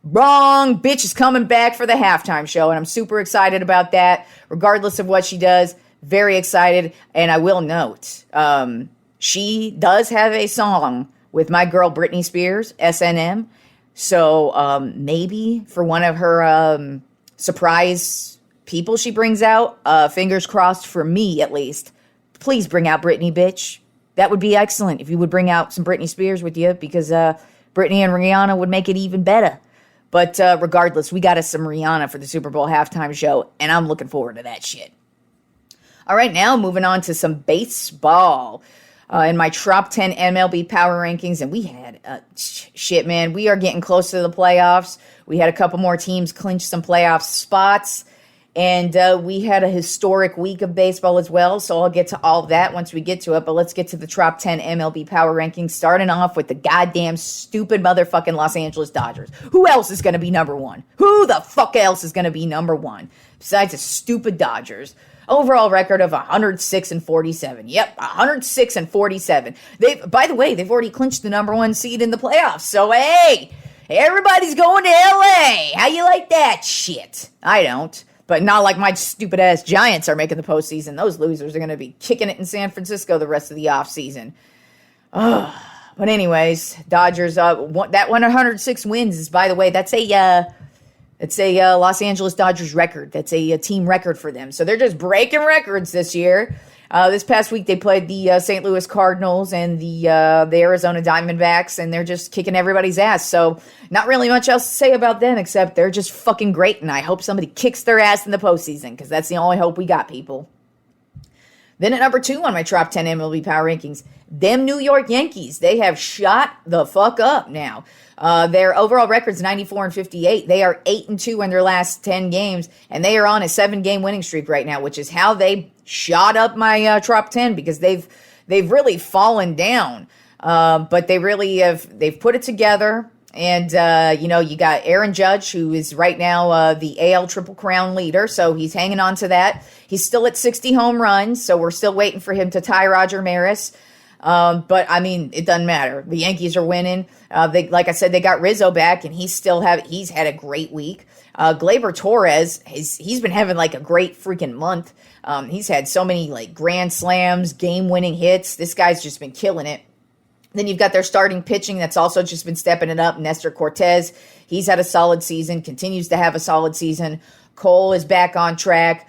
Wrong. Bitch is coming back for the halftime show, and I'm super excited about that. Regardless of what she does, very excited. And I will note, she does have a song with my girl Britney Spears, S&M. So maybe for one of her surprise people she brings out, fingers crossed for me at least, please bring out Britney, bitch. That would be excellent if you would bring out some Britney Spears with you, because Britney and Rihanna would make it even better. But regardless, we got us some Rihanna for the Super Bowl halftime show, and I'm looking forward to that shit. All right, now moving on to some baseball. In my Tropp 10 MLB Power Rankings, and we had, shit, man, we are getting close to the playoffs. We had a couple more teams clinch some playoff spots, and we had a historic week of baseball as well, so I'll get to all of that once we get to it, but let's get to the Tropp 10 MLB Power Rankings, starting off with the goddamn stupid motherfucking Los Angeles Dodgers. Who else is going to be number one? Who the fuck else is going to be number one besides the stupid Dodgers? Overall record of 106-47. Yep, 106-47. By the way, they've already clinched the number one seed in the playoffs. So, hey, everybody's going to LA. How you like that shit? I don't. But not like my stupid-ass Giants are making the postseason. Those losers are going to be kicking it in San Francisco the rest of the offseason. But anyways, Dodgers, that 106 wins is, by the way, that's a Los Angeles Dodgers record. That's a team record for them. So they're just breaking records this year. This past week, they played the St. Louis Cardinals and the Arizona Diamondbacks, and they're just kicking everybody's ass. So not really much else to say about them, except they're just fucking great, and I hope somebody kicks their ass in the postseason, because that's the only hope we got, people. Then at number 2 on my Tropp 10 MLB Power Rankings, them New York Yankees. They have shot the fuck up now. Their overall record's 94-58. They are 8-2 in their last 10 games, and they are on a 7-game winning streak right now, which is how they shot up my Tropp 10, because they've really fallen down. But they've put it together. And, you got Aaron Judge, who is right now the AL Triple Crown leader, so he's hanging on to that. He's still at 60 home runs, so we're still waiting for him to tie Roger Maris. But, I mean, it doesn't matter. The Yankees are winning. Like I said, they got Rizzo back, and he's had a great week. Gleyber Torres, he's been having, like, a great freaking month. He's had so many, like, grand slams, game-winning hits. This guy's just been killing it. Then you've got their starting pitching that's also just been stepping it up. Nestor Cortez, he's had a solid season, continues to have a solid season. Cole is back on track.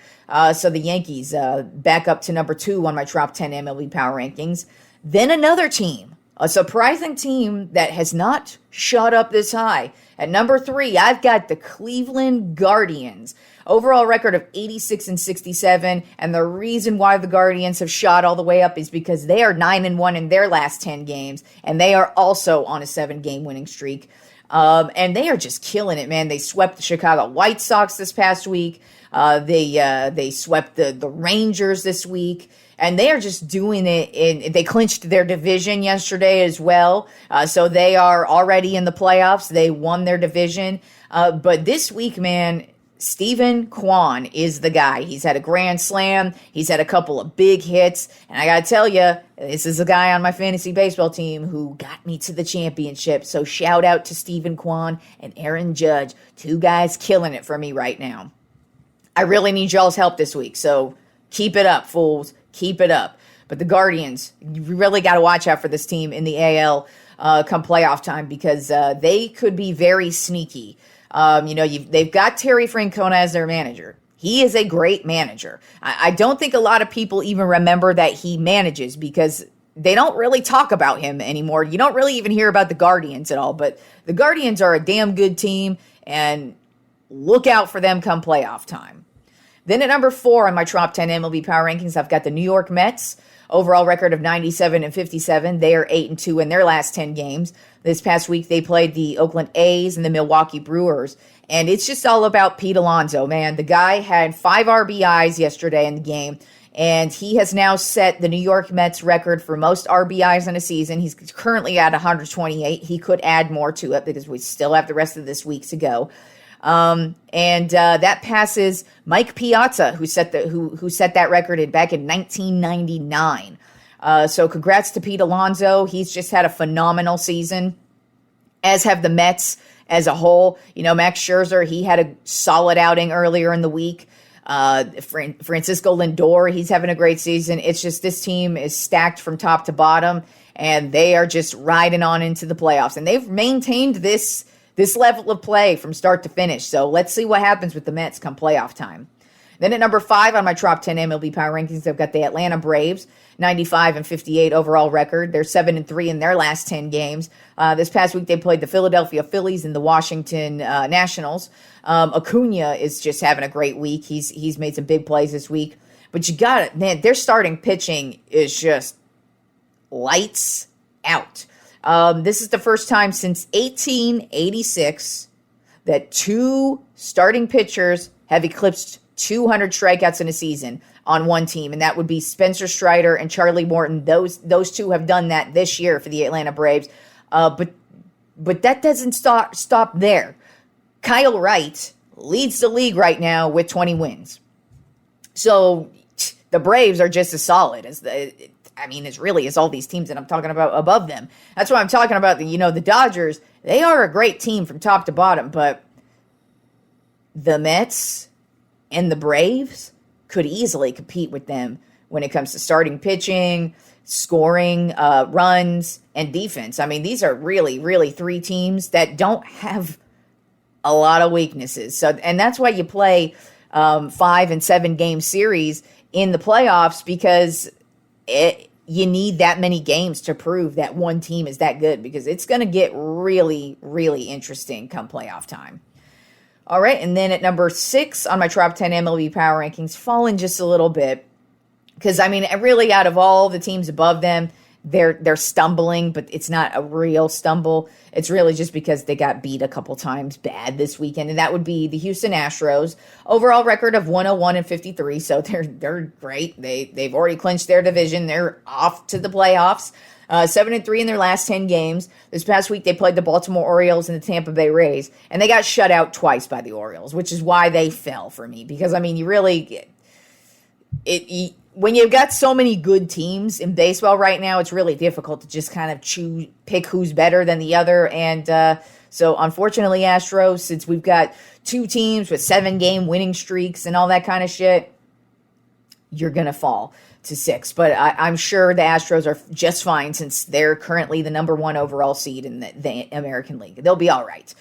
So the Yankees back up to number 2 on my Tropp 10 MLB Power Rankings. Then another team, a surprising team that has not shot up this high. At number 3, I've got the Cleveland Guardians. Overall record of 86-67, and the reason why the Guardians have shot all the way up is because they are 9-1 in their last 10 games, and they are also on a 7-game winning streak. And they are just killing it, man. They swept the Chicago White Sox this past week. They swept the Rangers this week. And they are just doing it. They clinched their division yesterday as well. So they are already in the playoffs. They won their division. But this week, man, Stephen Kwan is the guy. He's had a grand slam. He's had a couple of big hits. And I got to tell you, this is a guy on my fantasy baseball team who got me to the championship. So shout out to Stephen Kwan and Aaron Judge. 2 guys killing it for me right now. I really need y'all's help this week. So keep it up, fools. Keep it up. But the Guardians, you really got to watch out for this team in the AL come playoff time because they could be very sneaky. They've got Terry Francona as their manager. He is a great manager. I don't think a lot of people even remember that he manages because they don't really talk about him anymore. You don't really even hear about the Guardians at all, but the Guardians are a damn good team, and look out for them come playoff time. Then at number 4 on my Tropp 10 MLB Power Rankings, I've got the New York Mets. Overall record of 97-57. They are 8-2 in their last 10 games. This past week, they played the Oakland A's and the Milwaukee Brewers. And it's just all about Pete Alonso, man. The guy had 5 RBIs yesterday in the game, and he has now set the New York Mets record for most RBIs in a season. He's currently at 128. He could add more to it because we still have the rest of this week to go. That passes Mike Piazza, who set that record back in 1999. So congrats to Pete Alonso. He's just had a phenomenal season, as have the Mets as a whole. Max Scherzer, he had a solid outing earlier in the week. Francisco Lindor, he's having a great season. It's just this team is stacked from top to bottom, and they are just riding on into the playoffs. And they've maintained this level of play from start to finish. So let's see what happens with the Mets come playoff time. Then at number 5 on my Tropp 10 MLB Power Rankings, I've got the Atlanta Braves, 95-58 overall record. They're 7-3 in their last 10 games. This past week, they played the Philadelphia Phillies and the Washington Nationals. Acuna is just having a great week. He's made some big plays this week. But you got it, man, their starting pitching is just lights out. This is the first time since 1886 that 2 starting pitchers have eclipsed 200 strikeouts in a season on one team, and that would be Spencer Strider and Charlie Morton. Those 2 have done that this year for the Atlanta Braves. But that doesn't stop there. Kyle Wright leads the league right now with 20 wins. So the Braves are just as solid as as all these teams that I'm talking about above them. That's why I'm talking about the Dodgers. They are a great team from top to bottom, but the Mets and the Braves could easily compete with them when it comes to starting pitching, scoring, runs, and defense. These are really, really 3 teams that don't have a lot of weaknesses. So, and that's why you play 5 and 7 game series in the playoffs, because you need that many games to prove that one team is that good, because it's going to get really, really interesting come playoff time. All right, and then at number 6 on my Tropp 10 MLB Power Rankings, fallen just a little bit, because, really out of all the teams above them, they're stumbling, but it's not a real stumble. It's really just because they got beat a couple times bad this weekend, and that would be the Houston Astros. Overall record of 101-53, so they're great. They've already clinched their division. They're off to the playoffs. 7-3 in their last 10 games. This past week, they played the Baltimore Orioles and the Tampa Bay Rays, and they got shut out twice by the Orioles, which is why they fell for me. Because, you really... when you've got so many good teams in baseball right now, it's really difficult to just kind of pick who's better than the other. And so, unfortunately, Astros, since we've got 2 teams with 7-game winning streaks and all that kind of shit, you're going to fall to 6. But I'm sure the Astros are just fine since they're currently the number 1 overall seed in the American League. They'll be all right.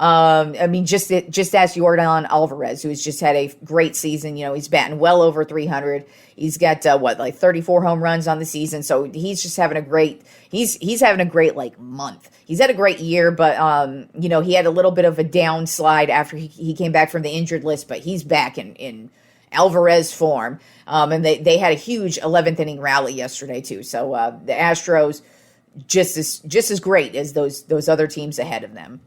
Just ask Yordan Alvarez, who's just had a great season. He's batting well over 300. He's got 34 home runs on the season. So he's just having a great. He's having a great month. He's had a great year, but he had a little bit of a downslide after he came back from the injured list. But he's back in Alvarez form. And they had a huge 11th inning rally yesterday too. So the Astros just as great as those other teams ahead of them.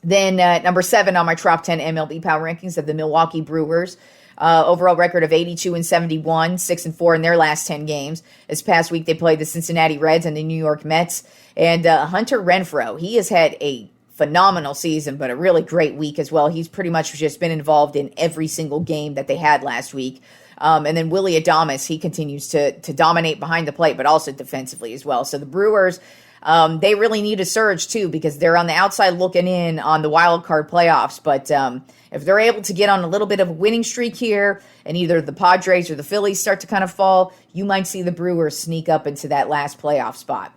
Then number 7 on my Tropp 10 MLB Power Rankings of the Milwaukee Brewers. Overall record of 82-71, 6-4 in their last 10 games. This past week, they played the Cincinnati Reds and the New York Mets. And Hunter Renfroe, he has had a phenomenal season, but a really great week as well. He's pretty much just been involved in every single game that they had last week. And then Willy Adames, he continues to dominate behind the plate, but also defensively as well. So the Brewers, They really need a surge, too, because they're on the outside looking in on the wild card playoffs. But if they're able to get on a little bit of a winning streak here and either the Padres or the Phillies start to kind of fall, you might see the Brewers sneak up into that last playoff spot.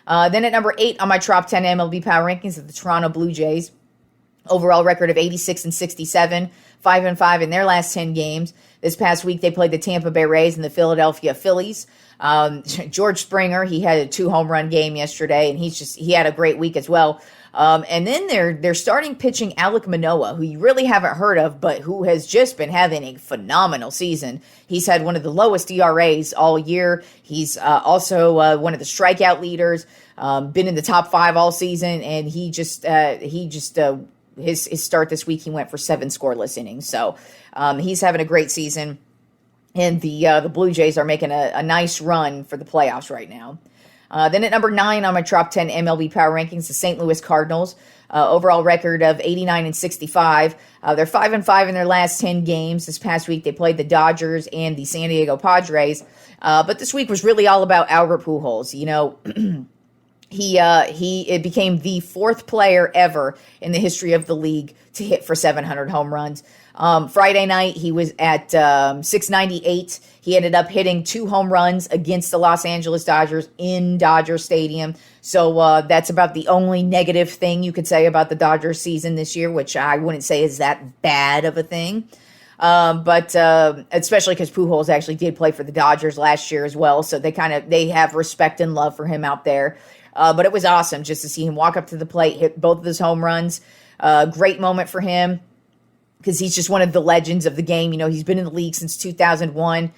Then at number 8 on my top 10 MLB Power Rankings is the Toronto Blue Jays. Overall record of 86-67, 5-5 in their last 10 games. This past week, they played the Tampa Bay Rays and the Philadelphia Phillies. George Springer, he had a 2-home-run game yesterday, and he had a great week as well. And then they're starting pitching Alek Manoah, who you really haven't heard of, but who has just been having a phenomenal season. He's had one of the lowest ERAs all year. He's also one of the strikeout leaders, been in the top 5 all season, and his start this week, he went for 7 scoreless innings. So he's having a great season. And the Blue Jays are making a nice run for the playoffs right now. Then at number 9 on my top 10 MLB Power Rankings, the St. Louis Cardinals. Overall record of 89-65. They're 5-5 in their last 10 games. This past week, they played the Dodgers and the San Diego Padres. But this week was really all about Albert Pujols. You know, It became the 4th player ever in the history of the league to hit for 700 home runs. Friday night, he was at 698. He ended up hitting 2 home runs against the Los Angeles Dodgers in Dodger Stadium. So that's about the only negative thing you could say about the Dodgers season this year, which I wouldn't say is that bad of a thing. But especially because Pujols actually did play for the Dodgers last year as well. So they have respect and love for him out there. But it was awesome just to see him walk up to the plate, hit both of his home runs. Great moment for him because he's just one of the legends of the game. You know, he's been in the league since 2001.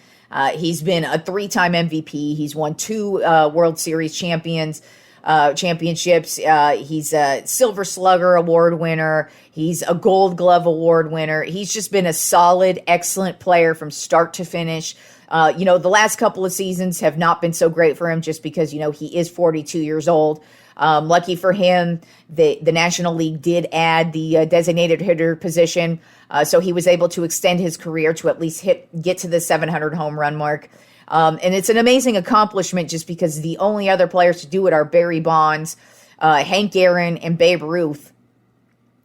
He's been a 3-time MVP. He's won 2 World Series championships. He's a Silver Slugger Award winner. He's a Gold Glove Award winner. He's just been a solid, excellent player from start to finish. The last couple of seasons have not been so great for him just because, he is 42 years old. Lucky for him, the National League did add the designated hitter position, so he was able to extend his career to at least get to the 700 home run mark. And it's an amazing accomplishment just because the only other players to do it are Barry Bonds, Hank Aaron, and Babe Ruth.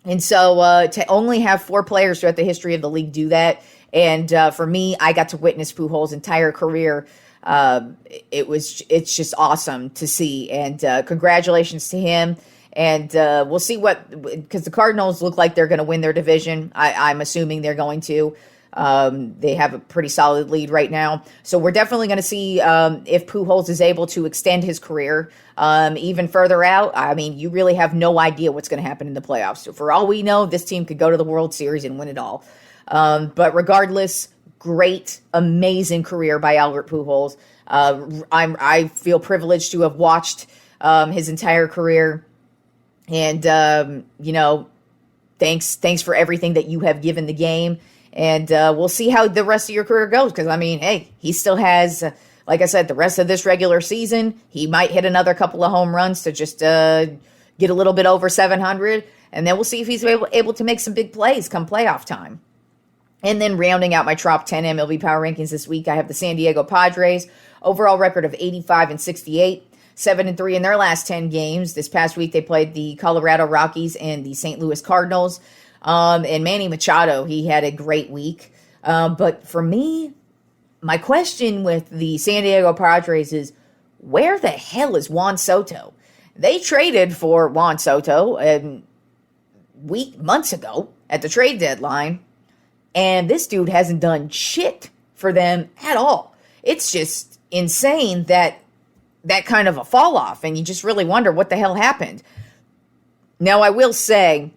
And so to only have 4 players throughout the history of the league do that, and for me, I got to witness Pujols' entire career. It's just awesome to see, and congratulations to him. And we'll see because the Cardinals look like they're going to win their division. I'm assuming they're going to. They have a pretty solid lead right now. So we're definitely going to see if Pujols is able to extend his career even further out. I mean, you really have no idea what's going to happen in the playoffs. So for all we know, this team could go to the World Series and win it all. But regardless, great, amazing career by Albert Pujols. I feel privileged to have watched his entire career. And, thanks for everything that you have given the game. And we'll see how the rest of your career goes. Because, hey, he still has, like I said, the rest of this regular season. He might hit another couple of home runs to just get a little bit over 700. And then we'll see if he's able to make some big plays come playoff time. And then rounding out my top 10 MLB Power Rankings this week, I have the San Diego Padres. Overall record of 85-68, 7-3 in their last 10 games. This past week, they played the Colorado Rockies and the St. Louis Cardinals. And Manny Machado, he had a great week. But for me, my question with the San Diego Padres is, where the hell is Juan Soto? They traded for Juan Soto months ago at the trade deadline. And this dude hasn't done shit for them at all. It's just insane that kind of a fall off. And you just really wonder what the hell happened. Now, I will say,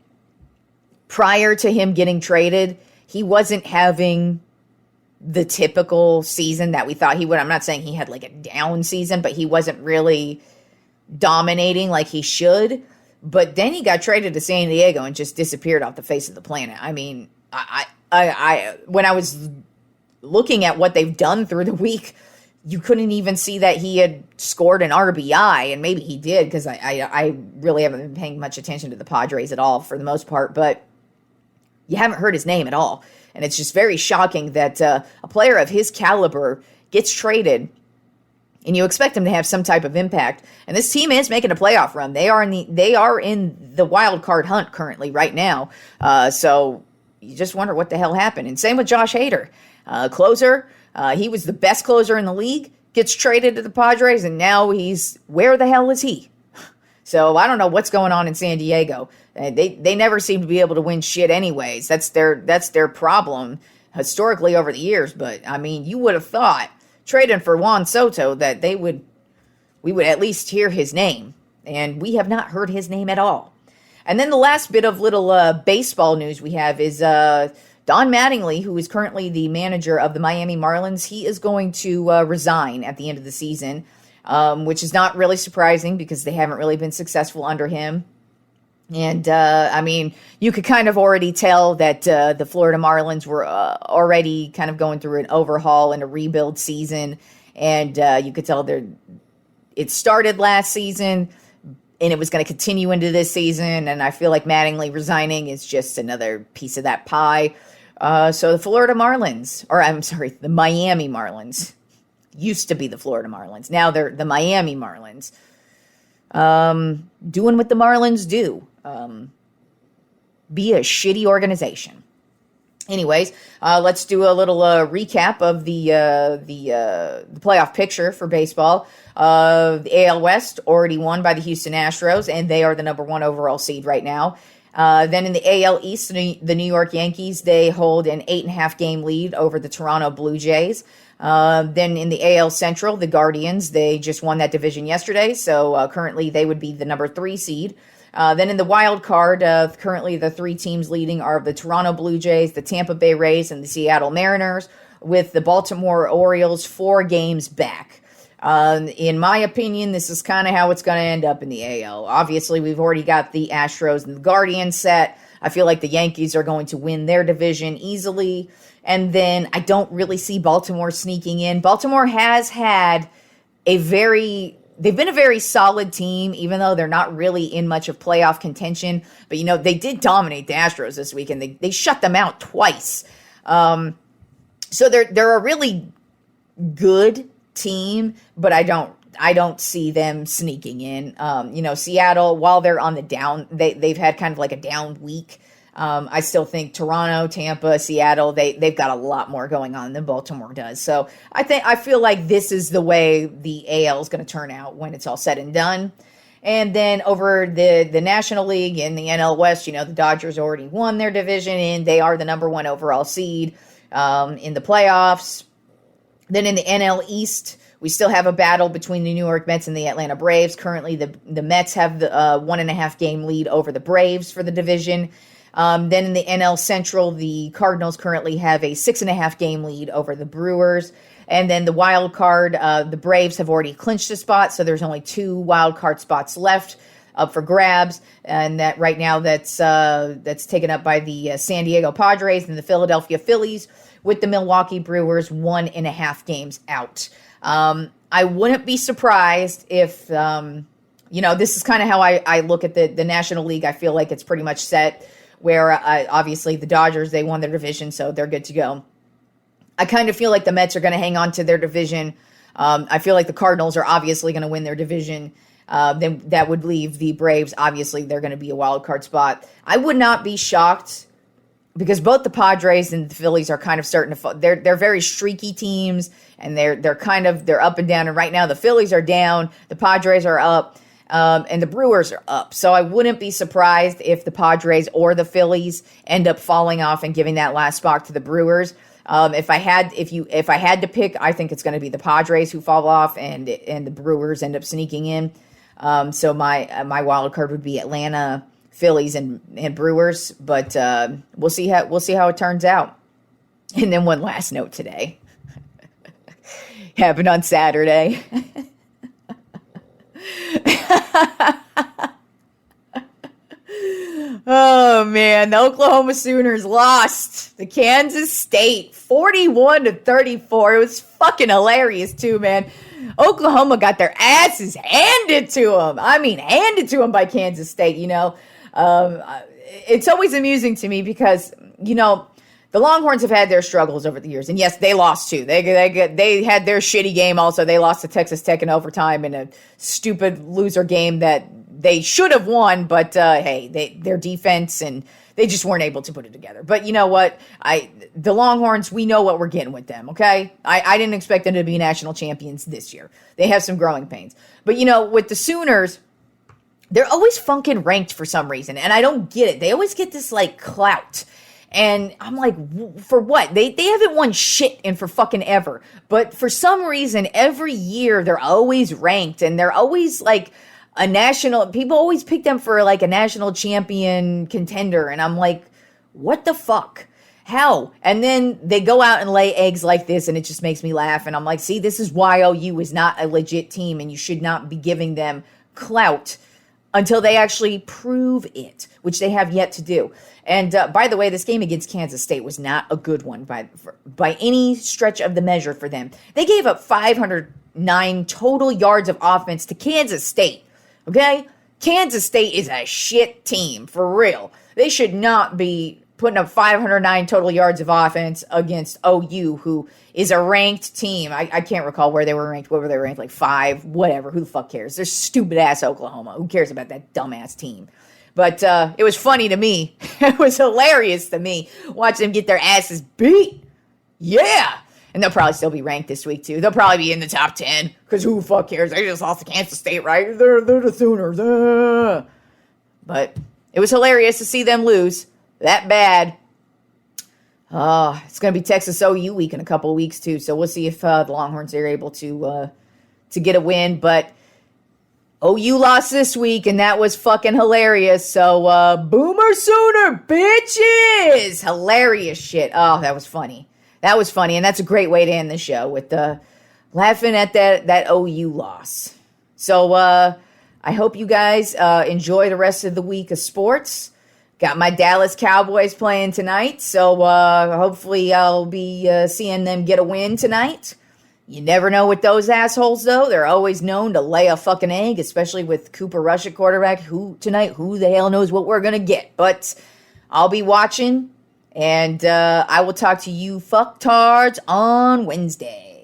prior to him getting traded, he wasn't having the typical season that we thought he would. I'm not saying he had like a down season, but he wasn't really dominating like he should. But then he got traded to San Diego and just disappeared off the face of the planet. I mean, I when I was looking at what they've done through the week, you couldn't even see that he had scored an RBI, and maybe he did because I really haven't been paying much attention to the Padres at all for the most part, but you haven't heard his name at all. And it's just very shocking that a player of his caliber gets traded and you expect them to have some type of impact. And this team is making a playoff run. They are in the wild card hunt currently right now. So you just wonder what the hell happened. And same with Josh Hader, closer. He was the best closer in the league, gets traded to the Padres, and now where the hell is he? So I don't know what's going on in San Diego. They never seem to be able to win shit anyways. That's their problem historically over the years. But I mean, you would have thought trading for Juan Soto that we would at least hear his name, and we have not heard his name at all. And then the last bit of little baseball news we have is Don Mattingly, who is currently the manager of the Miami Marlins. He is going to resign at the end of the season, which is not really surprising because they haven't really been successful under him. And, I mean, you could kind of already tell that the Florida Marlins were already kind of going through an overhaul and a rebuild season. And you could tell it started last season, and it was going to continue into this season. And I feel like Mattingly resigning is just another piece of that pie. So the the Miami Marlins used to be the Florida Marlins. Now they're the Miami Marlins. Doing what the Marlins do. Be a shitty organization. Anyways, let's do a little recap of the playoff picture for baseball. The AL West already won by the Houston Astros, and they are the number 1 overall seed right now. Then in the AL East, the New York Yankees, they hold an 8.5 game lead over the Toronto Blue Jays. Then in the AL Central, the Guardians, they just won that division yesterday, so currently they would be the number 3 seed. Then in the wild card, currently the 3 teams leading are the Toronto Blue Jays, the Tampa Bay Rays, and the Seattle Mariners, with the Baltimore Orioles 4 games back. In my opinion, this is kind of how it's going to end up in the AL. Obviously, we've already got the Astros and the Guardians set. I feel like the Yankees are going to win their division easily. And then I don't really see Baltimore sneaking in. Baltimore has had they've been a very solid team, even though they're not really in much of playoff contention. But, they did dominate the Astros this week, and they shut them out twice. So they're a really good team, but I don't see them sneaking in. Seattle, while they're on the down, they've had kind of like a down week. I still think Toronto, Tampa, Seattle, they've got a lot more going on than Baltimore does. So I feel like this is the way the AL is going to turn out when it's all said and done. And then over the National League and the NL West, the Dodgers already won their division, and they are the number 1 overall seed in the playoffs. Then in the NL East, we still have a battle between the New York Mets and the Atlanta Braves. Currently, the Mets have the 1.5 game lead over the Braves for the division. Then in the NL Central, the Cardinals currently have a 6.5 game lead over the Brewers. And then the wild card, the Braves have already clinched a spot, so there's only 2 wild card spots left up for grabs. And that right now that's taken up by the San Diego Padres and the Philadelphia Phillies, with the Milwaukee Brewers 1.5 games out. I wouldn't be surprised if, this is kind of how I look at the National League. I feel like it's pretty much set, where obviously the Dodgers, they won their division, so they're good to go. I kind of feel like the Mets are going to hang on to their division. I feel like the Cardinals are obviously going to win their division. Then that would leave the Braves. Obviously, they're going to be a wild card spot. I would not be shocked, because both the Padres and the Phillies are kind of starting to fall. They're very streaky teams, and they're up and down. And right now the Phillies are down, the Padres are up, and the Brewers are up. So I wouldn't be surprised if the Padres or the Phillies end up falling off and giving that last spot to the Brewers. If I had to pick, I think it's going to be the Padres who fall off, and the Brewers end up sneaking in. So my wild card would be Atlanta, Phillies, and Brewers, but we'll see how it turns out. And then one last note today. Happened on Saturday. Oh man, the Oklahoma Sooners lost to Kansas State 41-34. It was fucking hilarious too, man. Oklahoma got their asses handed to them. I mean, handed to them by Kansas State. It's always amusing to me because the Longhorns have had their struggles over the years. And yes, they lost too. They had their shitty game also. They lost to Texas Tech in overtime in a stupid loser game that they should have won. But hey, their defense and they just weren't able to put it together. But you know what? The Longhorns, we know what we're getting with them, okay? I didn't expect them to be national champions this year. They have some growing pains. But, with the Sooners, they're always funkin' ranked for some reason. And I don't get it. They always get this, clout. And I'm like, for what? They haven't won shit in for fucking ever. But for some reason, every year, they're always ranked. And they're always, people always pick them for a national champion contender. And I'm like, what the fuck? How? And then they go out and lay eggs like this and it just makes me laugh. And I'm like, see, this is why OU is not a legit team and you should not be giving them clout until they actually prove it, which they have yet to do. And by the way, this game against Kansas State was not a good one by any stretch of the measure for them. They gave up 509 total yards of offense to Kansas State. Okay? Kansas State is a shit team, for real. They should not be putting up 509 total yards of offense against OU, who is a ranked team. I can't recall where they were ranked. What were they ranked? 5, whatever. Who the fuck cares? They're stupid-ass Oklahoma. Who cares about that dumbass team? But it was funny to me. It was hilarious to me watching them get their asses beat. Yeah. And they'll probably still be ranked this week, too. They'll probably be in the top 10, because who the fuck cares? They just lost to Kansas State, right? They're the Sooners. But it was hilarious to see them lose that bad. It's going to be Texas OU week in a couple of weeks, too. So we'll see if the Longhorns are able to get a win. But OU lost this week, and that was fucking hilarious. So Boomer Sooner, bitches! Hilarious shit. Oh, that was funny. That was funny, and that's a great way to end the show with laughing at that OU loss. So I hope you guys enjoy the rest of the week of sports. Got my Dallas Cowboys playing tonight, so hopefully I'll be seeing them get a win tonight. You never know with those assholes, though. They're always known to lay a fucking egg, especially with Cooper Rush at quarterback. Who the hell knows what we're going to get? But I'll be watching. And I will talk to you fucktards on Wednesday.